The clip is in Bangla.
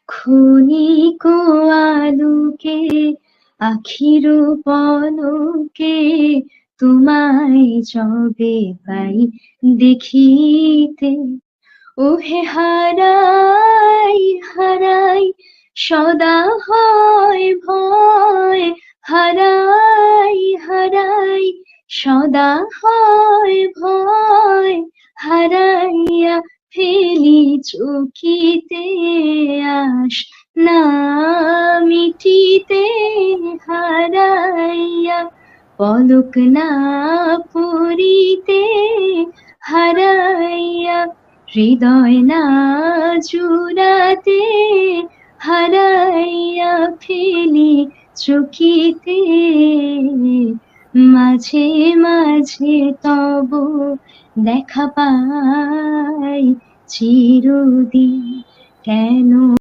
ক্ষণিক আলোকে আখির পলকে তোমায় যবে পাই দেখিতে, ওহে হারাই হারাই সদা হয় ভয়, হারাই হারাই সদা হয় ভয়, হারাইয়া ফেলি চকিতে আস না মিটিতে, হারাইয়া পলক না পড়িতে, হারাইয়া হৃদয় না জুড়াতে, হারাইয়া ফেলি চকিতে, মাঝে মাঝে তব দেখা পাই চিরদিন, কেন